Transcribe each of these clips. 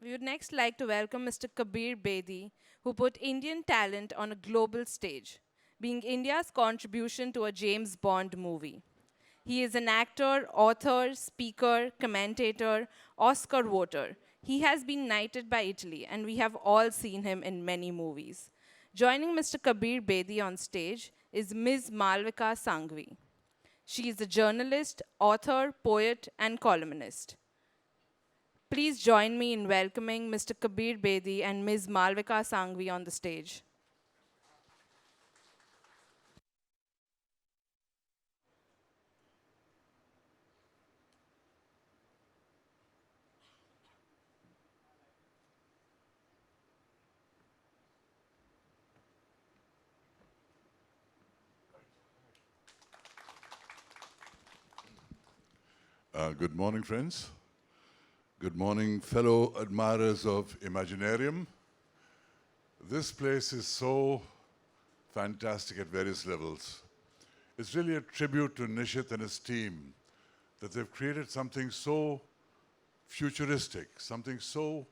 We would next like to welcome Mr. Kabir Bedi, who put Indian talent on a global stage, being India's contribution to a James Bond movie. He is an actor, author, speaker, commentator, Oscar voter. He has been knighted by Italy, and we have all seen him in many movies. Joining Mr. Kabir Bedi on stage is Ms. Malvika Sanghvi. She is a journalist, author, poet, and columnist. Please join me in welcoming Mr. Kabir Bedi and Ms. Malvika Sanghvi on the stage. Good morning, friends. Good morning, fellow admirers of Imaginarium. This place is so fantastic at various levels. It's really a tribute to Nishith and his team that they've created something so futuristic, something so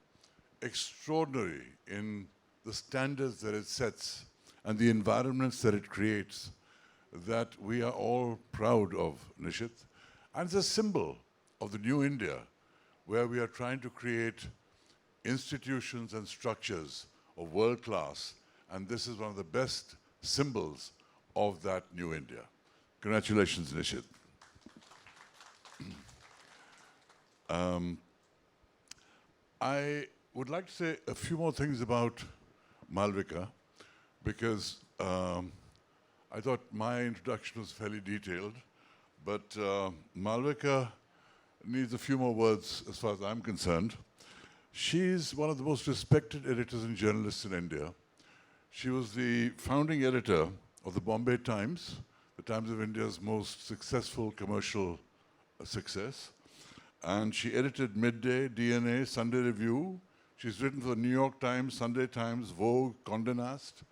extraordinary in the standards that it sets and the environments that it creates that we are all proud of, Nishith. And it's a symbol of the new India, where we are trying to create institutions and structures of world class, and this is one of the best symbols of that new India. Congratulations, Nishith. I would like to say a few more things about Malvika, because I thought my introduction was fairly detailed, but Malvika needs a few more words as far as I'm concerned. She's one of the most respected editors and journalists in India. She was the founding editor of the Bombay Times, the Times of India's most successful commercial success. And she edited Midday, DNA, Sunday Review. She's written for the New York Times, Sunday Times, Vogue, Condé Nast.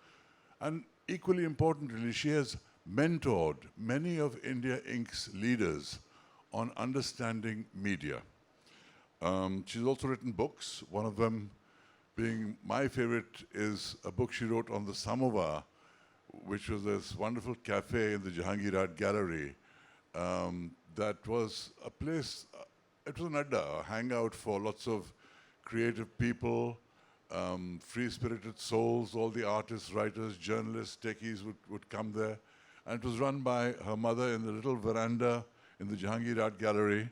And equally importantly, she has mentored many of India Inc.'s leaders on understanding media. She's also written books. One of them being my favorite is a book she wrote on the Samovar, which was this wonderful cafe in the Jahangir Art Gallery that was a place, it was an adda, a hangout for lots of creative people, free-spirited souls, all the artists, writers, journalists, techies would come there. And it was run by her mother in the little veranda in the Jahangir Art Gallery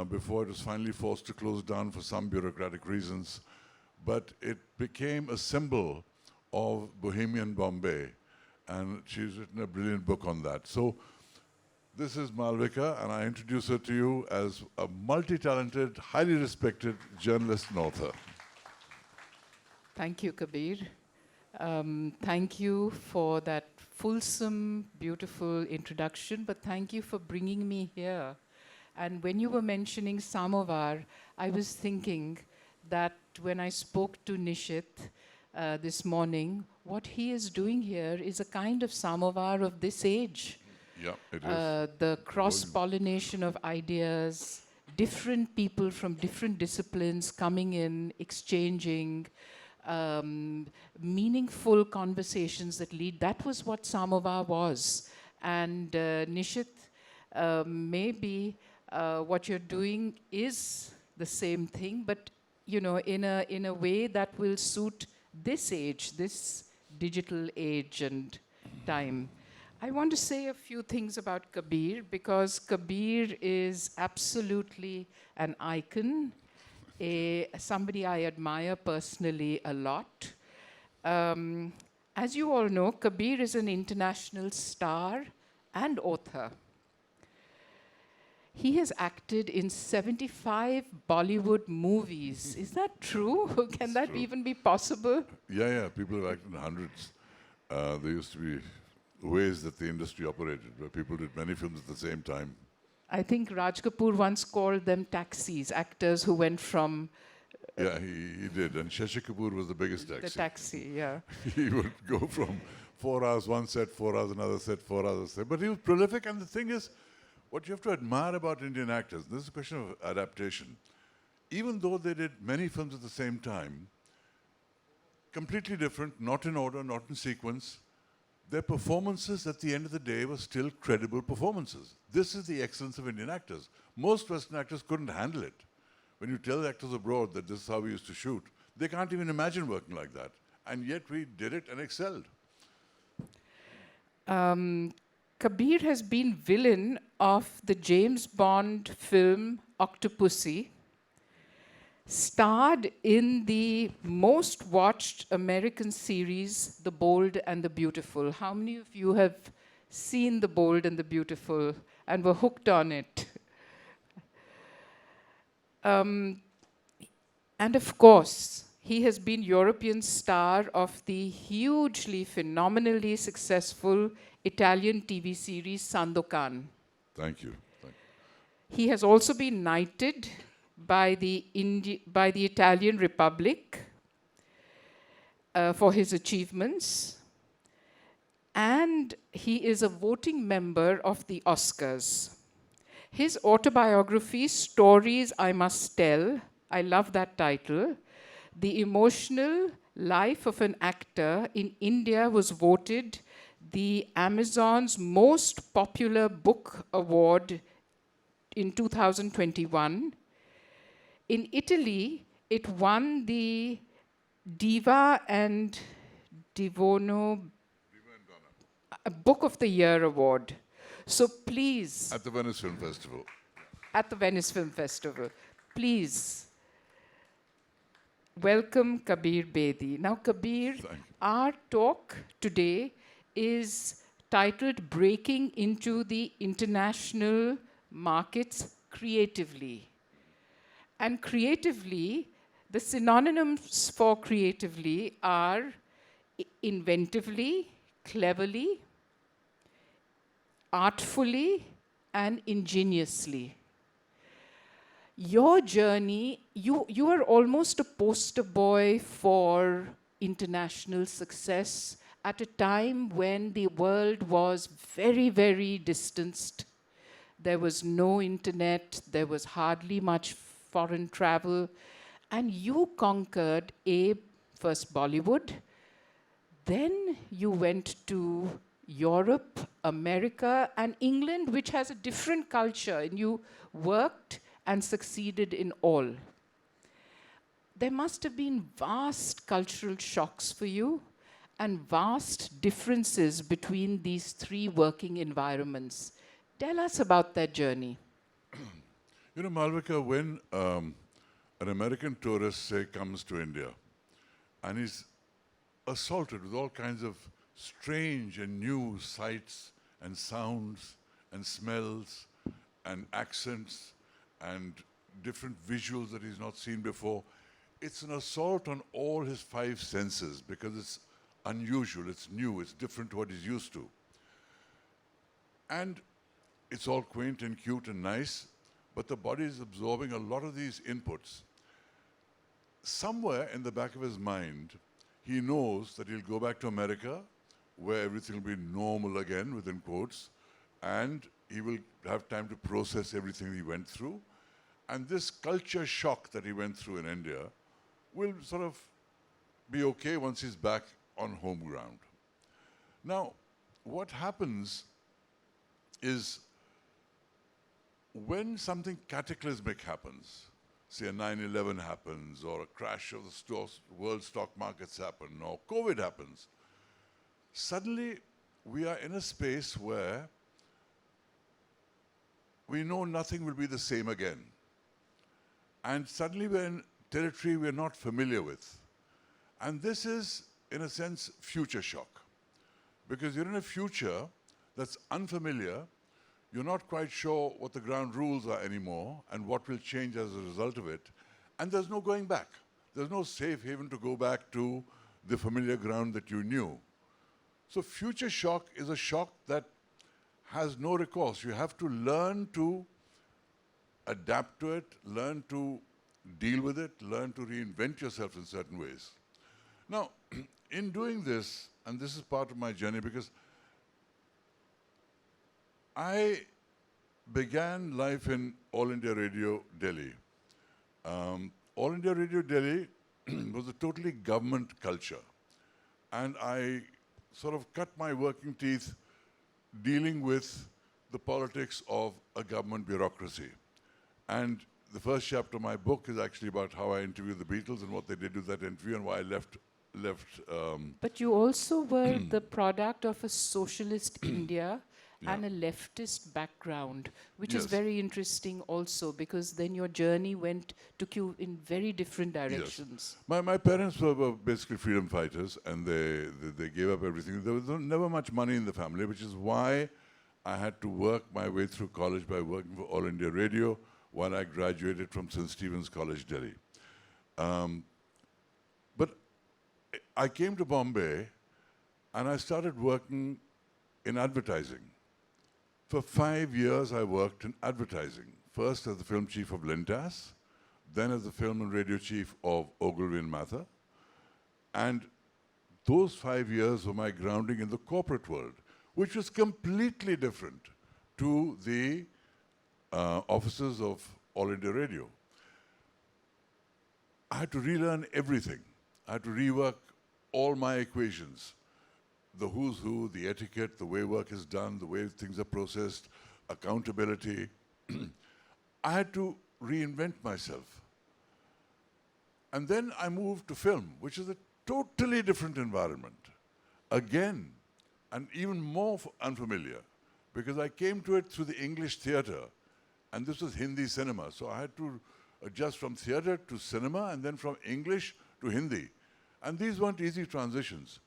before it was finally forced to close down for some bureaucratic reasons. But it became a symbol of Bohemian Bombay, and she's written a brilliant book on that. So this is Malvika, and I introduce her to you as a multi-talented, highly respected journalist and author. Thank you, Kabir. Thank you for that fulsome, beautiful introduction, but thank you for bringing me here. And when you were mentioning Samovar, I was thinking that when I spoke to Nishith this morning, what he is doing here is a kind of Samovar of this age. Yeah, it is. The cross-pollination of ideas, different people from different disciplines coming in, exchanging, meaningful conversations that lead. That was what Samovar was. And Nishith, maybe what you're doing is the same thing, but you know, in a way that will suit this age, this digital age and time. I want to say a few things about Kabir, because Kabir is absolutely an icon, somebody I admire personally a lot. As you all know, Kabir is an international star and author. He has acted in 75 Bollywood movies. Is that true? Can that even be possible? Yeah, people have acted in hundreds. There used to be ways that the industry operated, where people did many films at the same time. I think Raj Kapoor once called them taxis, actors who went from... Yeah, he did. And Shashi Kapoor was the biggest taxi. The taxi, yeah. He would go from 4 hours one set, 4 hours another set, 4 hours set. But he was prolific, and the thing is, what you have to admire about Indian actors, this is a question of adaptation. even though they did many films at the same time, completely different, not in order, not in sequence, their performances at the end of the day were still credible performances. This is the excellence of Indian actors. Most Western actors couldn't handle it. When you tell the actors abroad that this is how we used to shoot, they can't even imagine working like that. And yet we did it and excelled. Kabir has been villain of the James Bond film Octopussy, starred in the most watched American series, The Bold and the Beautiful. How many of you have seen The Bold and the Beautiful and were hooked on it? And of course, he has been European star of the hugely, phenomenally successful Italian TV series Sandokan. Thank you. Thank you. He has also been knighted by the Italian Republic for his achievements, and he is a voting member of the Oscars. His autobiography, Stories I Must Tell, I love that title. The Emotional Life of an Actor in India was voted the Amazon's most popular book award in 2021. In Italy, it won the Diva and Divono Book of the Year award. So please, At the Venice Film Festival. at the Venice Film Festival, please welcome Kabir Bedi. Now, Kabir, our talk today is titled Breaking into the International Markets Creatively. And creatively, the synonyms for creatively are inventively, cleverly, artfully, and ingeniously. Your journey, you are almost a poster boy for international success at a time when the world was very, very distanced. There was no internet, there was hardly much foreign travel, and you conquered first Bollywood, then you went to Europe, America, and England, which has a different culture, and you worked and succeeded in all. There must have been vast cultural shocks for you and vast differences between these three working environments. Tell us about that journey. You know, Malvika, when an American tourist, say, comes to India and he's assaulted with all kinds of strange and new sights and sounds and smells and accents and different visuals that he's not seen before, it's an assault on all his five senses because it's unusual, it's new, it's different to what he's used to. And it's all quaint and cute and nice, but the body is absorbing a lot of these inputs. Somewhere in the back of his mind, he knows that he'll go back to America, where everything will be normal again, within quotes, and he will have time to process everything he went through. And this culture shock that he went through in India will sort of be okay once he's back on home ground. Now, what happens is when something cataclysmic happens, say a 9/11 happens, or a crash of the world stock markets happen, or COVID happens, suddenly we are in a space where we know nothing will be the same again. And suddenly we're in territory we're not familiar with. And this is, in a sense, future shock. Because you're in a future that's unfamiliar, you're not quite sure what the ground rules are anymore and what will change as a result of it. And there's no going back. There's no safe haven to go back to the familiar ground that you knew. So future shock is a shock that has no recourse. You have to learn to adapt to it, learn to deal with it, learn to reinvent yourself in certain ways. Now, in doing this, and this is part of my journey because I began life in All India Radio, Delhi. All India Radio Delhi was a totally government culture. And I sort of cut my working teeth dealing with the politics of a government bureaucracy. And the first chapter of my book is actually about how I interviewed the Beatles and what they did with that interview and why I left. But you also were the product of a socialist India and a leftist background, which is Yes. very interesting also, because then your journey took you in very different directions. Yes. My parents were basically freedom fighters, and they gave up everything. There was never much money in the family, which is why I had to work my way through college by working for All India Radio while I graduated from St. Stephen's College, Delhi. But I came to Bombay, and I started working in advertising. For 5 years, I worked in advertising. First as the film chief of Lintas, then as the film and radio chief of Ogilvy and Mather. And those 5 years were my grounding in the corporate world, which was completely different to the offices of All India Radio. I had to relearn everything. I had to rework all my equations. The who's who, the etiquette, the way work is done, the way things are processed, accountability. I had to reinvent myself. And then I moved to film, which is a totally different environment. Again, and even more unfamiliar, because I came to it through the English theatre, and this was Hindi cinema. So I had to adjust from theatre to cinema, and then from English to Hindi. And these weren't easy transitions.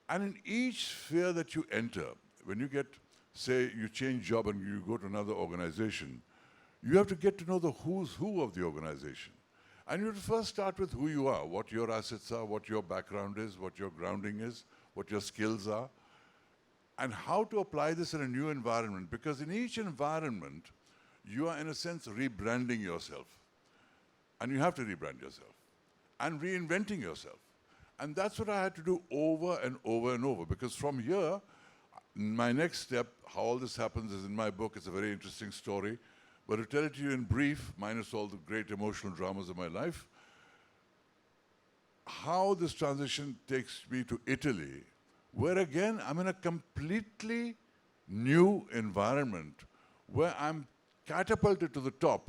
And in each sphere that you enter, when you get, say, you change job and you go to another organization, you have to get to know the who's who of the organization. And you have to first start with who you are, what your assets are, what your background is, what your grounding is, what your skills are, and how to apply this in a new environment. Because in each environment, you are, in a sense, rebranding yourself. And you have to rebrand yourself. And reinventing yourself. And that's what I had to do over and over and over. Because from here, my next step, how all this happens, is in my book. It's a very interesting story. But to tell it to you in brief, minus all the great emotional dramas of my life, how this transition takes me to Italy, where again, I'm in a completely new environment, where I'm catapulted to the top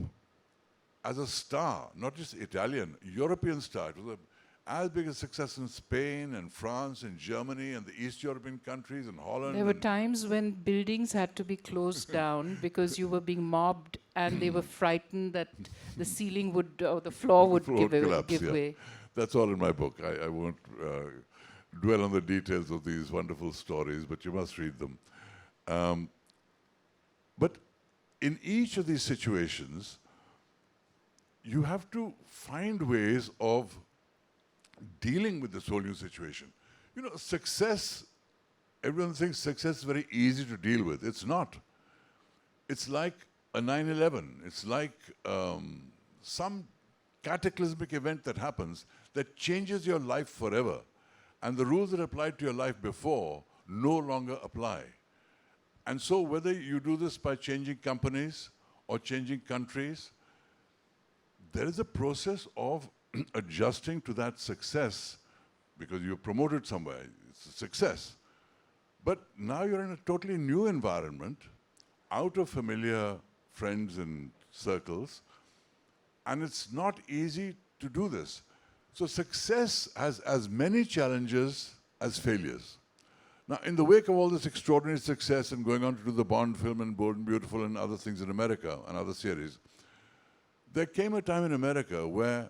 as a star, not just Italian, European star. It was as big a success in Spain and France and Germany and the East European countries and Holland. There were times when buildings had to be closed down because you were being mobbed and they were frightened that the ceiling would, or the floor would give way. That's all in my book. I won't dwell on the details of these wonderful stories, but you must read them. But in each of these situations, you have to find ways of dealing with this whole new situation. You know, success, everyone thinks success is very easy to deal with. It's not. It's like a 9/11. It's like some cataclysmic event that happens that changes your life forever. And the rules that applied to your life before no longer apply. And so whether you do this by changing companies or changing countries, there is a process of adjusting to that success, because you're promoted somewhere, it's a success. But now you're in a totally new environment, out of familiar friends and circles, and it's not easy to do this. So success has as many challenges as failures. Now, in the wake of all this extraordinary success and going on to do the Bond film and Bold and Beautiful and other things in America and other series, there came a time in America where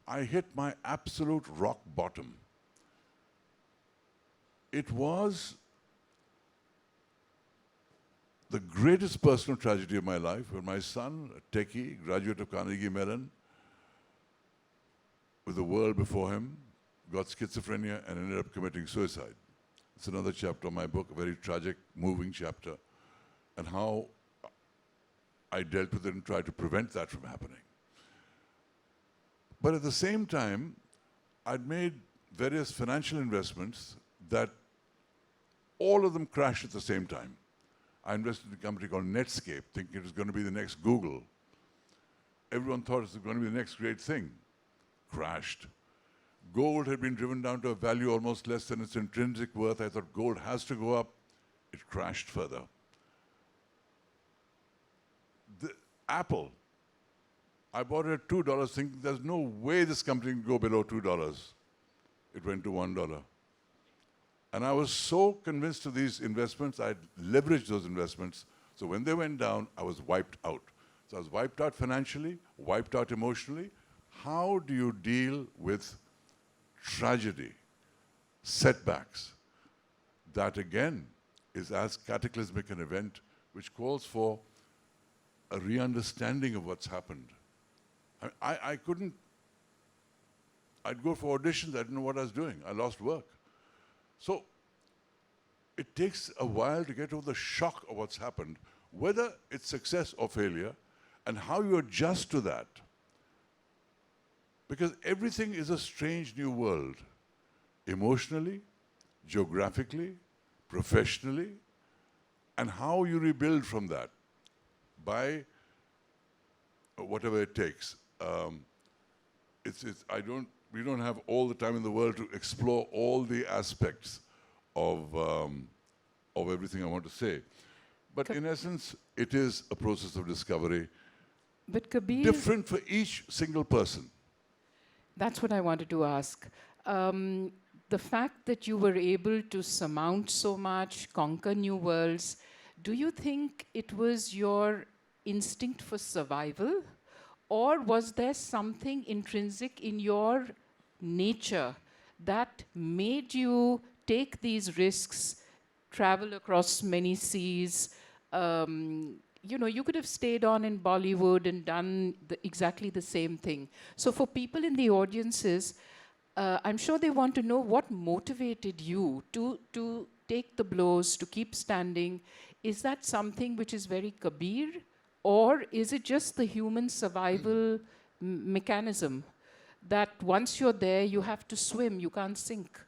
I hit my absolute rock bottom. It was the greatest personal tragedy of my life, where my son, a techie, graduate of Carnegie Mellon, with the world before him, got schizophrenia and ended up committing suicide. It's another chapter of my book, a very tragic, moving chapter, and how I dealt with it and tried to prevent that from happening. But at the same time, I'd made various financial investments that all of them crashed at the same time. I invested in a company called Netscape, thinking it was going to be the next Google. everyone thought it was going to be the next great thing. Crashed. Gold had been driven down to a value almost less than its intrinsic worth. I thought gold has to go up. It crashed further. The Apple, I bought it at $2 thinking there's no way this company can go below $2. It went to $1. And I was so convinced of these investments, I'd leveraged those investments. So when they went down, I was wiped out. So I was wiped out financially, wiped out emotionally. How do you deal with tragedy, setbacks? That again is as cataclysmic an event which calls for a re-understanding of what's happened. I couldn't, I'd go for auditions, I didn't know what I was doing. I lost work. So it takes a while to get over the shock of what's happened, whether it's success or failure, and how you adjust to that. Because everything is a strange new world, emotionally, geographically, professionally, and how you rebuild from that by whatever it takes. We don't have all the time in the world to explore all the aspects of everything I want to say. But in essence, it is a process of discovery, But Kabir, different for each single person. that's what I wanted to ask. The fact that you were able to surmount so much, conquer new worlds, do you think it was your instinct for survival? Or was there something intrinsic in your nature that made you take these risks, travel across many seas? You could have stayed on in Bollywood and done exactly the same thing. So for people in the audiences, I'm sure they want to know what motivated you to take the blows, to keep standing. Is that something which is very Kabir? Or is it just the human survival mechanism that once you're there, you have to swim, you can't sink?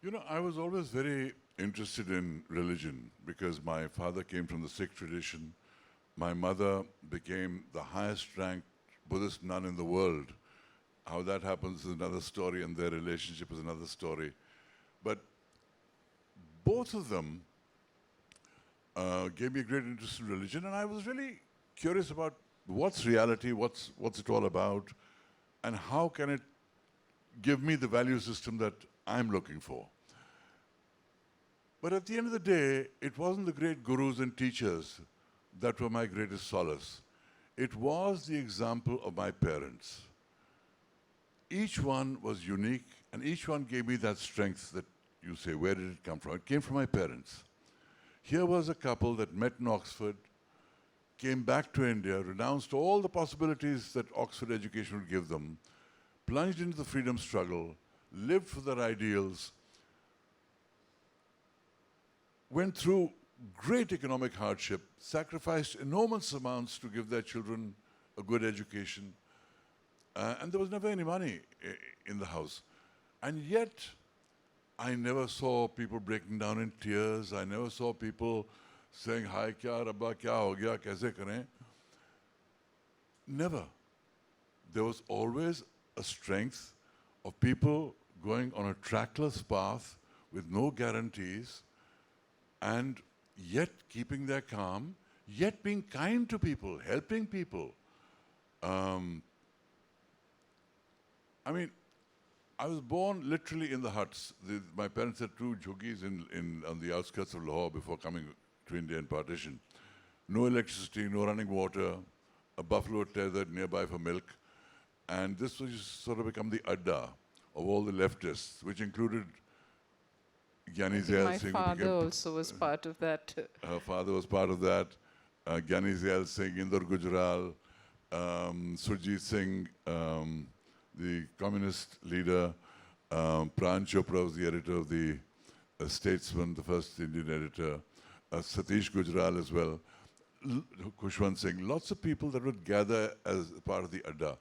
You know, I was always very interested in religion because my father came from the Sikh tradition. My mother became the highest ranked Buddhist nun in the world. How that happens is another story, and their relationship is another story. But both of them gave me a great interest in religion, and I was really curious about what's reality, what's it all about, and how can it give me the value system that I'm looking for. But at the end of the day, it wasn't the great gurus and teachers that were my greatest solace. It was the example of my parents. Each one was unique, and each one gave me that strength that you say, where did it come from? It came from my parents. Here was a couple that met in Oxford, came back to India, renounced all the possibilities that Oxford education would give them, plunged into the freedom struggle, lived for their ideals, went through great economic hardship, sacrificed enormous amounts to give their children a good education, and there was never any money in the house. And yet, I never saw people breaking down in tears. I never saw people saying, "Hi, kya Rabba, kya ho gaya, kaise kare?" Never. There was always a strength of people going on a trackless path with no guarantees, and yet keeping their calm, yet being kind to people, helping people. I mean, I was born literally in the huts. My parents had two jhuggies on the outskirts of Lahore before coming to India in partition. No electricity, no running water, a buffalo tethered nearby for milk. And this was sort of become the adda of all the leftists, which included Gyani Zail Singh. My father also was part of that. Her father was part of that. Gyani Zail Singh, Inder Gujral, Surjit Singh, the communist leader, Pran Chopra was the editor of the Statesman, the first Indian editor, Satish Gujral as well, Khushwant Singh, lots of people that would gather as part of the Adda.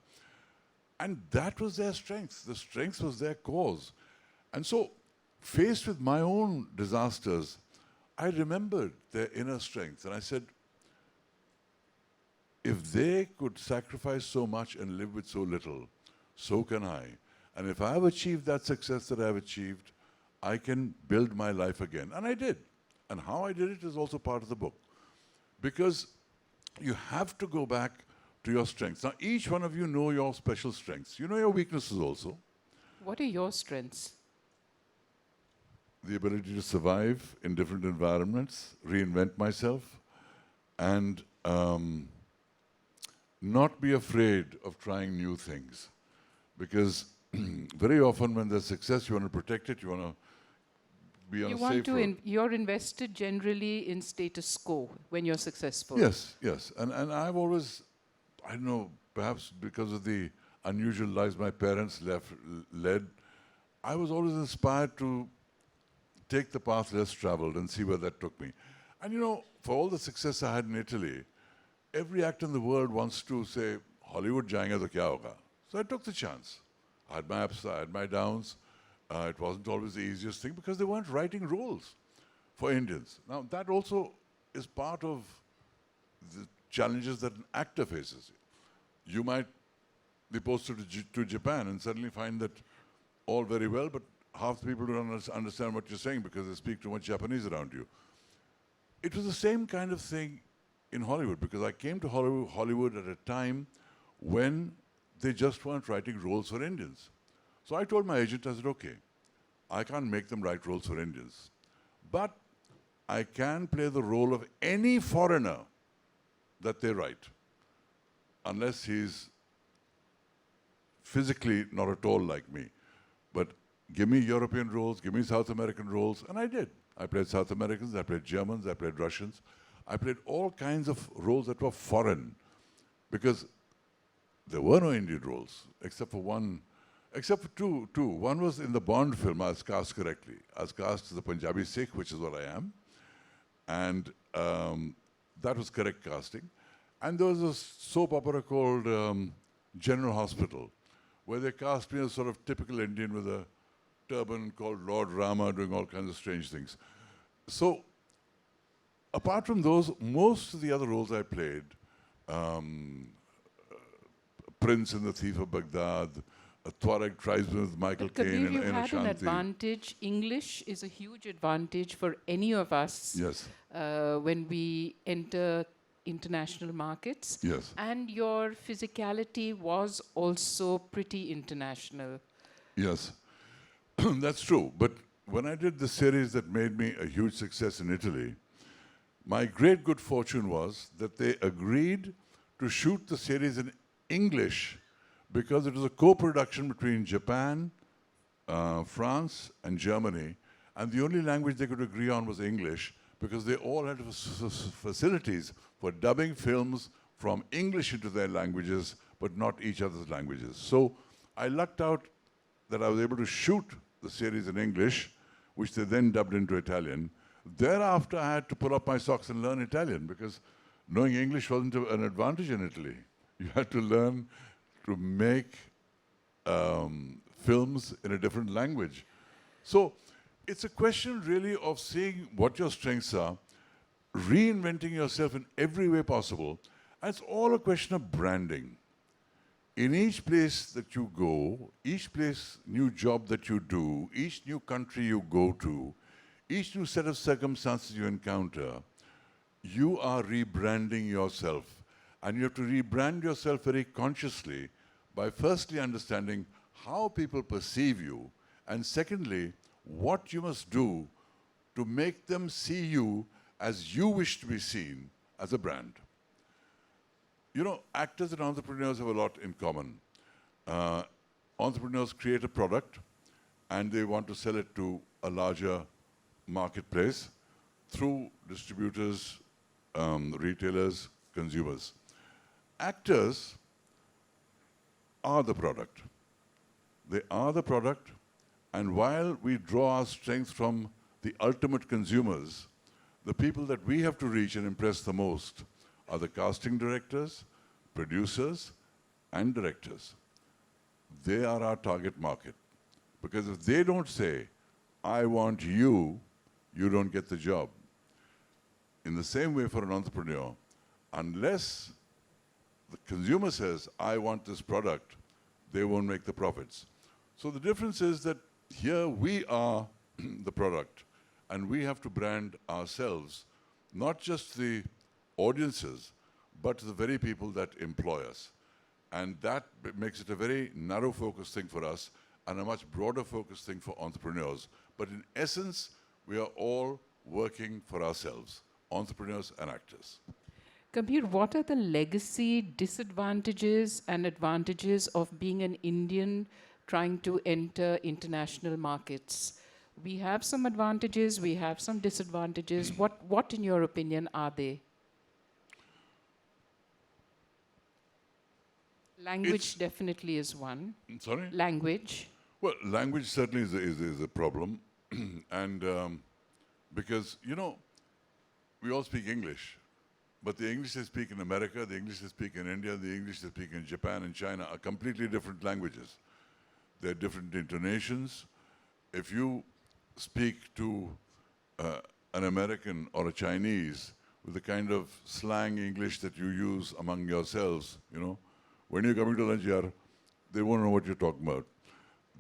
And that was their strength. The strength was their cause. And so, faced with my own disasters, I remembered their inner strength. And I said, if they could sacrifice so much and live with so little, so can I. And if I have achieved that success that I have achieved, I can build my life again. And I did. And how I did it is also part of the book. Because you have to go back to your strengths. Now, each one of you know your special strengths. You know your weaknesses also. What are your strengths? The ability to survive in different environments, reinvent myself, and not be afraid of trying new things. Because very often when there's success, you want to protect it, you want to be on a safe road. You're invested generally in status quo when you're successful. Yes, yes. And I've always, I don't know, perhaps because of the unusual lives my parents led, I was always inspired to take the path less traveled and see where that took me. And you know, for all the success I had in Italy, every actor in the world wants to say, Hollywood jayenge to kya hoga? So I took the chance. I had my ups, I had my downs. It wasn't always the easiest thing because they weren't writing roles for Indians. Now, that also is part of the challenges that an actor faces. You might be posted to Japan and suddenly find that all very well, but half the people don't understand what you're saying because they speak too much Japanese around you. It was the same kind of thing in Hollywood because I came to Hollywood at a time when they just weren't writing roles for Indians. So I told my agent, I said, okay, I can't make them write roles for Indians, but I can play the role of any foreigner that they write, unless he's physically not at all like me. But give me European roles, give me South American roles, and I did. I played South Americans, I played Germans, I played Russians. I played all kinds of roles that were foreign, because there were no Indian roles, except for one, except for two. One was in the Bond film, I was cast correctly. I was cast as a Punjabi Sikh, which is what I am. And that was correct casting. And there was a soap opera called General Hospital, where they cast me as sort of typical Indian with a turban called Lord Rama, doing all kinds of strange things. So, apart from those, most of the other roles I played, Prince in The Thief of Baghdad, a Tuareg tribesman with Michael Caine Kabir, you in had an Ashanti. advantage. English is a huge advantage for any of us Yes, when we enter international markets. yes, And your physicality was also pretty international. yes. That's true. But when I did the series that made me a huge success in Italy, my great good fortune was that they agreed to shoot the series in English because it was a co-production between Japan, France, and Germany, and the only language they could agree on was English because they all had facilities for dubbing films from English into their languages, but not each other's languages. So I lucked out that I was able to shoot the series in English, which they then dubbed into Italian. Thereafter, I had to pull up my socks and learn Italian because knowing English wasn't an advantage in Italy. You had to learn to make films in a different language. So it's a question really of seeing what your strengths are, reinventing yourself in every way possible, and it's all a question of branding. In each place that you go, each place, new job that you do, each new country you go to, each new set of circumstances you encounter, you are rebranding yourself. And you have to rebrand yourself very consciously by firstly understanding how people perceive you, and secondly, what you must do to make them see you as you wish to be seen as a brand. You know, actors and entrepreneurs have a lot in common. Entrepreneurs create a product and they want to sell it to a larger marketplace through distributors, retailers, consumers. Actors are the product. They are the product, and while we draw our strength from the ultimate consumers, the people that we have to reach and impress the most are the casting directors, producers, and directors. They are our target market. Because if they don't say, I want you, you don't get the job. In the same way for an entrepreneur, unless the consumer says, I want this product, they won't make the profits. So the difference is that here we are the product, and we have to brand ourselves, not just the audiences, but the very people that employ us. And that makes it a very narrow focus thing for us and a much broader focus thing for entrepreneurs. But in essence, we are all working for ourselves, entrepreneurs and actors. Kabir, what are the legacy disadvantages and advantages of being an Indian trying to enter international markets? We have some advantages, we have some disadvantages. What in your opinion, are they? Language definitely is one. Sorry? Language. Well, language certainly is a problem. And because, you know, we all speak English, but the English they speak in America, the English they speak in India, the English they speak in Japan and China are completely different languages. They're different intonations. If you speak to an American or a Chinese with the kind of slang English that you use among yourselves, you know, when you're coming to lunch here, they won't know what you're talking about.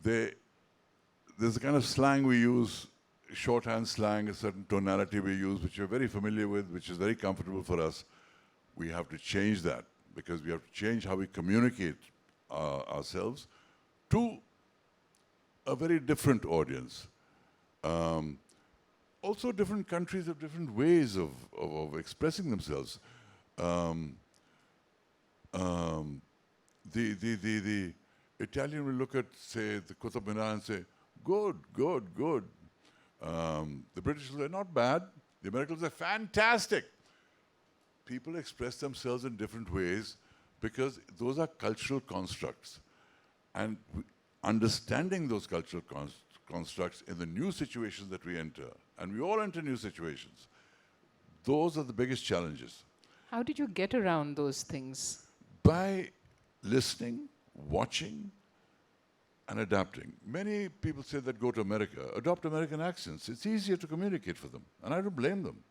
There's a kind of slang we use, shorthand slang, a certain tonality we use, which you're very familiar with, which is very comfortable for us. We have to change that because we have to change how we communicate ourselves to a very different audience. Also, different countries have different ways of expressing themselves. The Italian will look at, say, the Qutb Minar and say, good, good, good. The British will say, not bad. The Americans say, fantastic. People express themselves in different ways because those are cultural constructs. And understanding those cultural constructs in the new situations that we enter, and we all enter new situations, those are the biggest challenges. How did you get around those things? By listening, watching, and adapting. Many people say that go to America, adopt American accents. It's easier to communicate for them, and I don't blame them.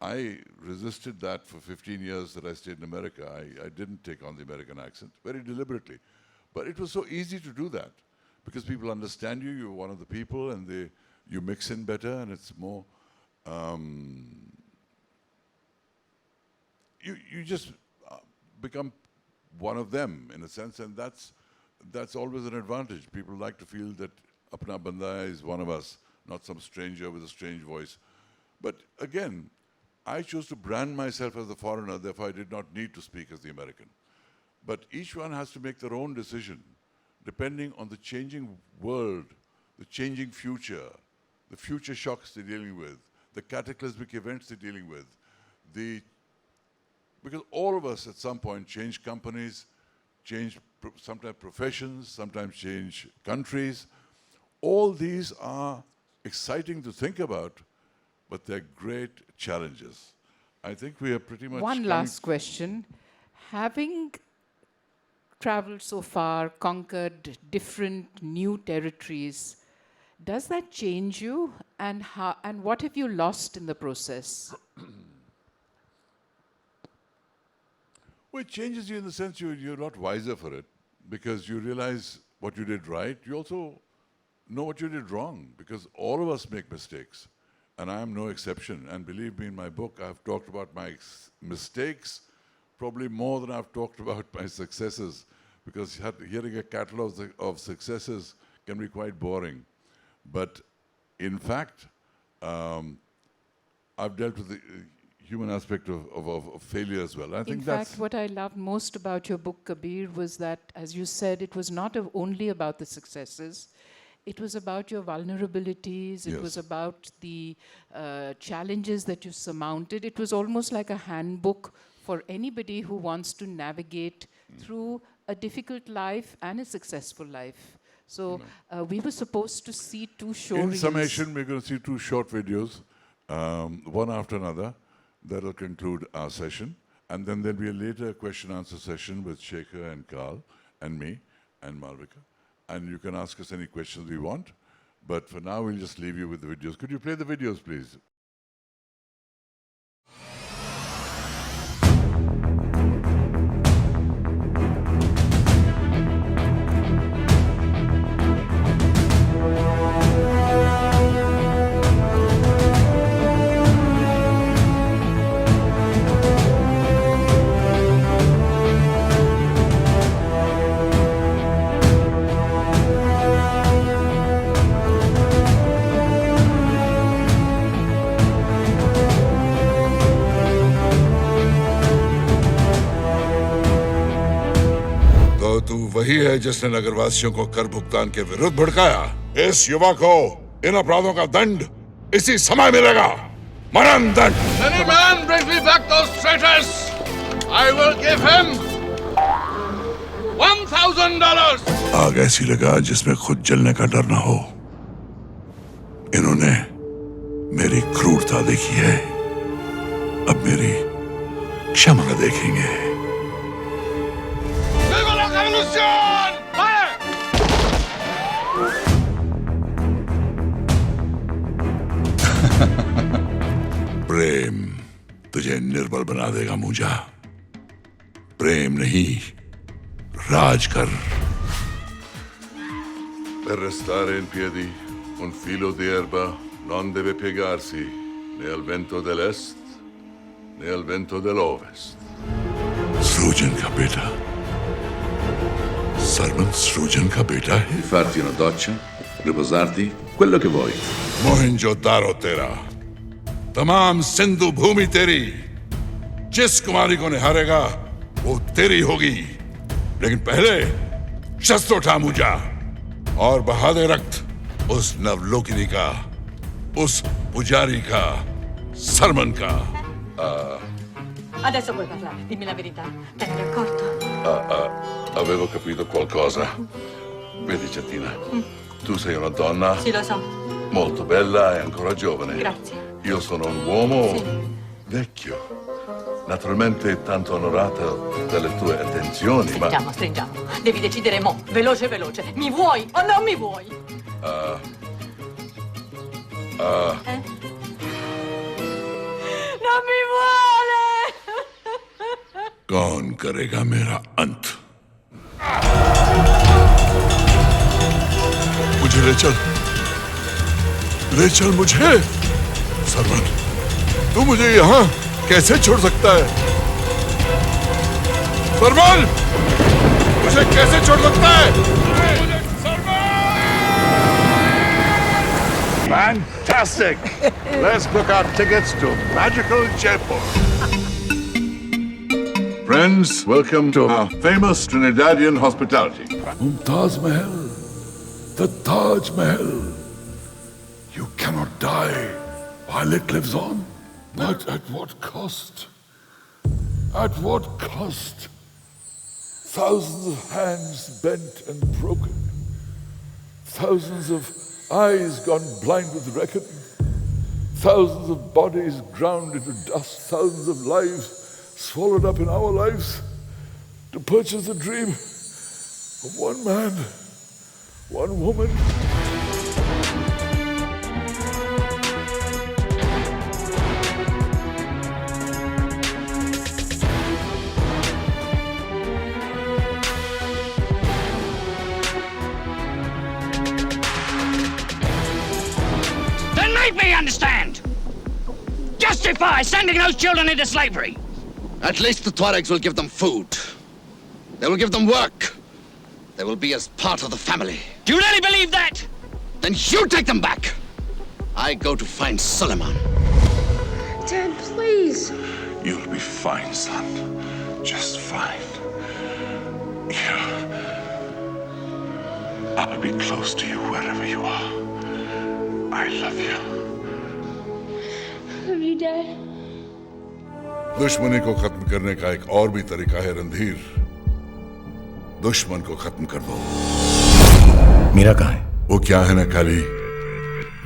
I resisted that for 15 years that I stayed in America. I didn't take on the American accent, very deliberately. But it was so easy to do that because people understand you, you're one of the people, and you mix in better, and it's more... you just become one of them, in a sense, and that's always an advantage. People like to feel that Apna Banda is one of us, not some stranger with a strange voice. But again, I chose to brand myself as a foreigner, therefore I did not need to speak as the American. But each one has to make their own decision, depending on the changing world, the changing future, the future shocks they're dealing with, the cataclysmic events they're dealing with, because all of us at some point change companies, change sometimes professions, sometimes change countries. All these are exciting to think about, but they're great challenges. I think we are pretty much... One last question. Having traveled so far, conquered different new territories, does that change you? And what have you lost in the process? Well, it changes you in the sense you're not wiser for it because you realize what you did right. You also know what you did wrong because all of us make mistakes. And I am no exception. And believe me, in my book, I've talked about my mistakes probably more than I've talked about my successes because hearing a catalogue of successes can be quite boring. But in fact, I've dealt with the human aspect of failure as well. I think in fact, what I loved most about your book, Kabir, was that, as you said, it was not only about the successes, it was about your vulnerabilities, it was about the challenges that you surmounted. It was almost like a handbook for anybody who wants to navigate through a difficult life and a successful life. So we were supposed to see two short In summation, we're going to see two short videos, one after another. That will conclude our session. And then there'll be a later question-answer session with Shekhar and Carl and me and Malvika. And you can ask us any questions you want. But for now, we'll just leave you with the videos. Could you play the videos, please? वही है जिसने नगरवासियों को कर भुगतान के विरुद्ध भड़काया। इस युवा को इन अपराधों का दंड इसी समय मिलेगा, मरण दंड। Any man brings me back those traitors, I will give him $1,000. आग ऐसी लगा जिसमें खुद जलने का डर ना हो। इन्होंने मेरी क्रूरता देखी है, अब मेरी क्षमा देखेंगे। Viva la revolution! Fire! प्रेम तुझे निर्बल बना देगा मूजा। प्रेम नहीं, राज कर। Per restare in piedi, un filo di erba non deve piegarsi né al vento dell'est né al vento dell'ovest. सृजन का बेटा, सरमन सृजन का बेटा है। Farti una doccia, riposarti, quello che vuoi. Mohenjodaro तेरा, तमाम सिंधु भूमि तेरी। जिस कुमारी को निहारेगा वो तेरी होगी, लेकिन पहले शस्त्र उठा मूजा और बहा दे रक्त उस नवलोकिनी का, उस पुजारी का, सरमन का। Adesso puoi parlare, dimmi la verità. Te ne eri accorto? Avevo capito qualcosa. Vedi, Cettina, tu sei una donna Sì, lo so. molto bella e ancora giovane. Grazie. Io sono un uomo Sì. vecchio. Naturalmente tanto onorato dalle tue attenzioni, ma... Stringiamo, stringiamo. Devi decidere mo. Veloce, veloce. Mi vuoi o non mi vuoi? Non mi vuole! कौन करेगा मेरा अंत? मुझे ले चल मुझे। सरमन, तू मुझे यहाँ कैसे छोड़ सकता है? सरमन, मुझे कैसे छोड़ सकता है? Fantastic! Let's book our tickets to magical Jaipur. Friends, welcome to our famous Trinidadian hospitality. Mumtaz Mahal, the Taj Mahal. You cannot die while it lives on. But at what cost? At what cost? Thousands of hands bent and broken. Thousands of eyes gone blind with reckoning. Thousands of bodies ground into dust. Thousands of lives swallowed up in our lives to purchase the dream of one man, one woman. Then make me understand. Justify sending those children into slavery. At least the Tuaregs will give them food. They will give them work. They will be as part of the family. Do you really believe that? Then you take them back. I go to find Suleiman. Dad, please. You'll be fine, son. Just fine. I'll be close to you wherever you are. I love you. Love you, Dad. दुश्मनी को खत्म करने का एक और भी तरीका है रणधीर। दुश्मन को खत्म कर दो। मीरा कहाँ है? वो क्या है ना काली,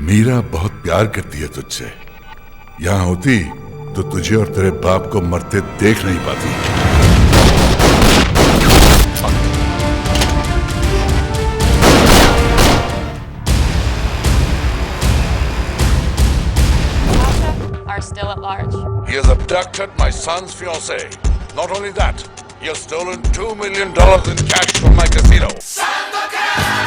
मीरा बहुत प्यार करती है तुझसे। यहाँ होती तो तुझे और तेरे बाप को मरते देख नहीं पाती। Are still at large. He has abducted my son's fiancée. Not only that, he has stolen $2 million in cash from my casino. Sandokan!